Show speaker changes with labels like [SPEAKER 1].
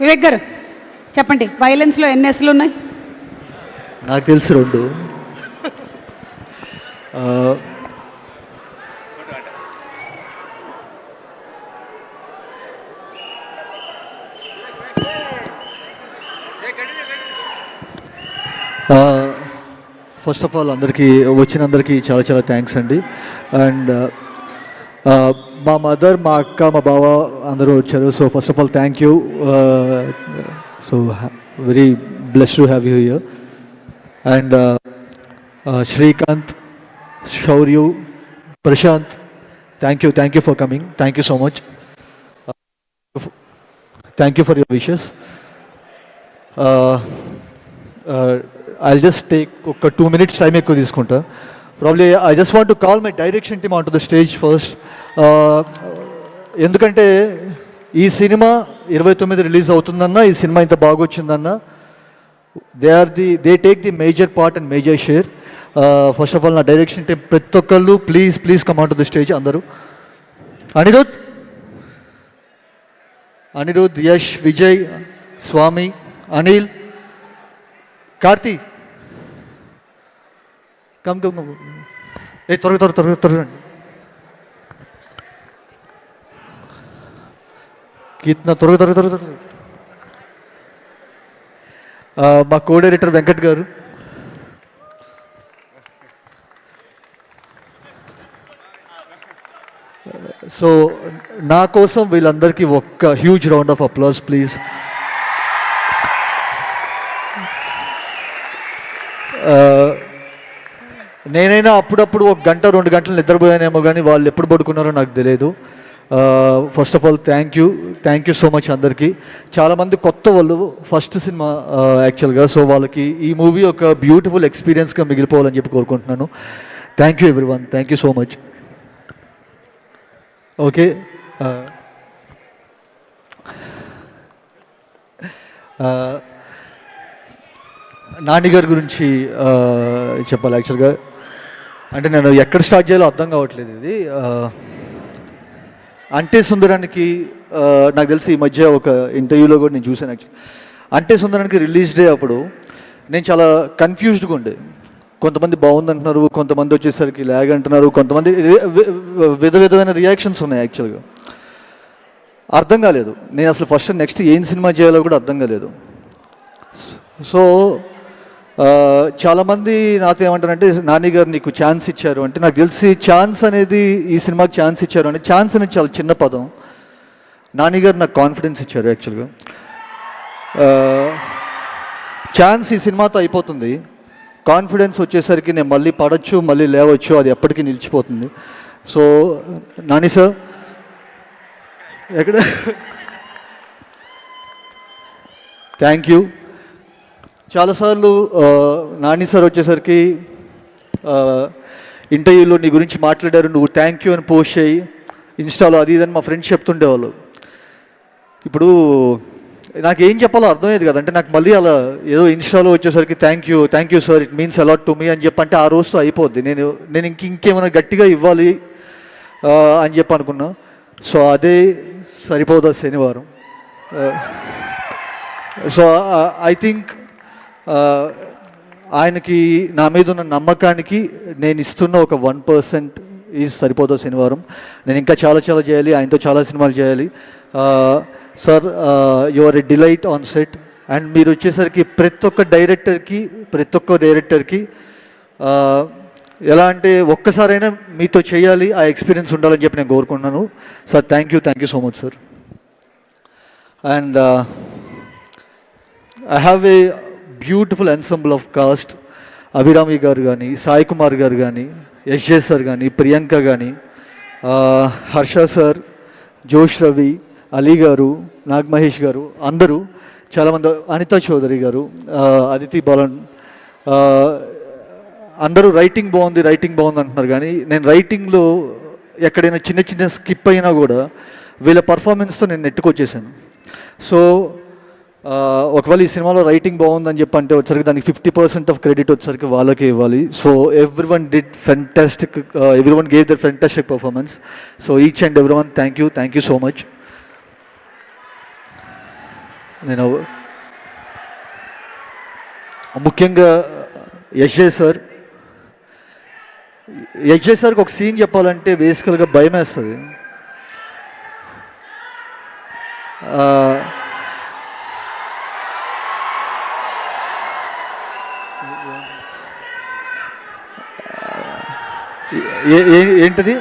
[SPEAKER 1] వివేక్ గారు చెప్పండి, వైలెన్స్లో ఎన్ని ఎస్లు ఉన్నాయి?
[SPEAKER 2] నాకు తెలిసి 2. ఫస్ట్ ఆఫ్ ఆల్ వచ్చినందరికీ చాలా చాలా థ్యాంక్స్ అండి. అండ్ మా మదర్, మా అక్క, మా బావ అందరూ వచ్చారు. So first of all thank you. So very blessed to have you here. And Srikanth, Shaurya, Prashanth, thank you for coming. Thank you so much. Thank you for your wishes. I'll just take ఒక 2 minutes time ఎక్కువ తీసుకుంటా. Probably I just want to call my direction team on to the stage first. ఎందుకంటే ఈ cinema 29 release అవుతుందన్నా, ఈ సినిమా ఇంత బాగా వచ్చిందన్నా, they take the major part and major share. First of all నా డైరెక్షన్ టీమ్ ప్రతి ఒక్కళ్ళు please come on to the stage. అందరూ అనిరుద్, యష్, విజయ్, స్వామి, అనిల్, కార్తీ, కమ్ ఏ త్వరగా కీర్తన, త్వరగా. మా కో డైరెక్టర్ వెంకట్ గారు, సో నా కోసం వీళ్ళందరికీ ఒక్క huge round of applause please. నేనైనా అప్పుడప్పుడు 1 గంట 2 గంటలు నిద్రపోయానేమో, కానీ వాళ్ళు ఎప్పుడు పడుకున్నారో నాకు తెలియదు. First of all thank you so much అందరికీ. చాలామంది కొత్త వాళ్ళు, ఫస్ట్ సినిమా యాక్చువల్గా. సో వాళ్ళకి ఈ మూవీ ఒక బ్యూటిఫుల్ ఎక్స్పీరియన్స్గా మిగిలిపోవాలని చెప్పి కోరుకుంటున్నాను. Thank you everyone, thank you so much. Okay, Nani గారి గురించి చెప్పాలి. యాక్చువల్గా అంటే నేను ఎక్కడ స్టార్ట్ చేయాలో అర్థం కావట్లేదు. ఇది అంటే సుందరానికి నాకు తెలిసి ఈ మధ్య ఒక ఇంటర్వ్యూలో కూడా నేను చూశాను. యాక్చువల్లీ అంటే సుందరానికి రిలీజ్ డే అప్పుడు నేను చాలా కన్ఫ్యూజ్డ్గా ఉండే. కొంతమంది బాగుందంటున్నారు, కొంతమంది వచ్చేసరికి ల్యాగ్ అంటున్నారు, కొంతమంది విధమైన రియాక్షన్స్ ఉన్నాయి. యాక్చువల్గా అర్థం కాలేదు. నేను అసలు ఫస్ట్ నెక్స్ట్ ఏం సినిమా చేయాలో కూడా అర్థం కాలేదు. సో చాలామంది నాతో ఏమంటారంటే, నాని గారు నీకు ఛాన్స్ ఇచ్చారు అంటే, నాకు తెలిసి ఛాన్స్ అనేది ఈ సినిమాకి ఛాన్స్ ఇచ్చారు అంటే, ఛాన్స్ అనేది చాలా చిన్న పదం. నాని గారు నాకు కాన్ఫిడెన్స్ ఇచ్చారు. యాక్చువల్గా ఛాన్స్ ఈ సినిమాతో అయిపోతుంది, కాన్ఫిడెన్స్ వచ్చేసరికి నేను మళ్ళీ పడవచ్చు, మళ్ళీ లేవచ్చు, అది ఎప్పటికీ నిలిచిపోతుంది. సో నాని సార్ ఎక్కడ, థ్యాంక్ యూ. చాలాసార్లు నాని సార్ వచ్చేసరికి ఇంటర్వ్యూలో నీ గురించి మాట్లాడారు, నువ్వు థ్యాంక్ యూ అని పోస్ట్ చేయి ఇన్స్టాలో, అది ఇదని మా ఫ్రెండ్స్ చెప్తుండేవాళ్ళు. ఇప్పుడు నాకేం చెప్పాలో అర్థమయ్యేది కదా. అంటే నాకు మళ్ళీ అలా ఏదో ఇన్స్టాలో వచ్చేసరికి thank you sir, it means a lot to me అని చెప్పంటే ఆ రోజుతో అయిపోద్ది. నేను ఇంకేమైనా గట్టిగా ఇవ్వాలి అని చెప్పి అనుకున్నా. సో అదే సరిపోదా శనివారం. సో ఐ థింక్ ఆయనకి నా మీద ఉన్న నమ్మకానికి నేను ఇస్తున్న ఒక 1% ఈజ్ సరిపోదా శనివారం. నేను ఇంకా చాలా చేయాలి, ఆయనతో చాలా సినిమాలు చేయాలి. Sir you are a delight on set. And మీరు వచ్చేసరికి ప్రతి ఒక్క డైరెక్టర్కి ఎలా అంటే ఒక్కసారైనా మీతో చేయాలి, ఆ ఎక్స్పీరియన్స్ ఉండాలని చెప్పి నేను కోరుకుంటున్నాను. Sir thank you so much sir. And I have a beautiful ensemble of cost. Abhirami గారు కానీ, సాయి కుమార్ గారు కానీ, యశ్జే సార్ కానీ, ప్రియాంక కానీ, హర్ష సార్, జోష్ రవి, అలీ గారు, నాగ్ మహేష్ గారు, అందరూ చాలామంది, అనితా చౌదరి గారు, అదితి బాలన్, అందరూ రైటింగ్ బాగుంది అంటున్నారు. కానీ నేను రైటింగ్లో ఎక్కడైనా చిన్న స్కిప్ అయినా కూడా వీళ్ళ పర్ఫార్మెన్స్తో నేను నెట్టుకొచ్చేసాను. సో ఒకవేళ ఈ సినిమాలో రైటింగ్ బాగుందని చెప్పి అంటే వచ్చరికి దానికి 50% ఆఫ్ క్రెడిట్ వచ్చరికి వాళ్ళకే ఇవ్వాలి. So everyone gave there fantastic performance. So each and everyone thank you so much. నేను ముఖ్యంగా యశ్జయ్ సార్కి ఒక సీన్ చెప్పాలంటే బేసికల్గా భయం వేస్తుంది. ఏంటిది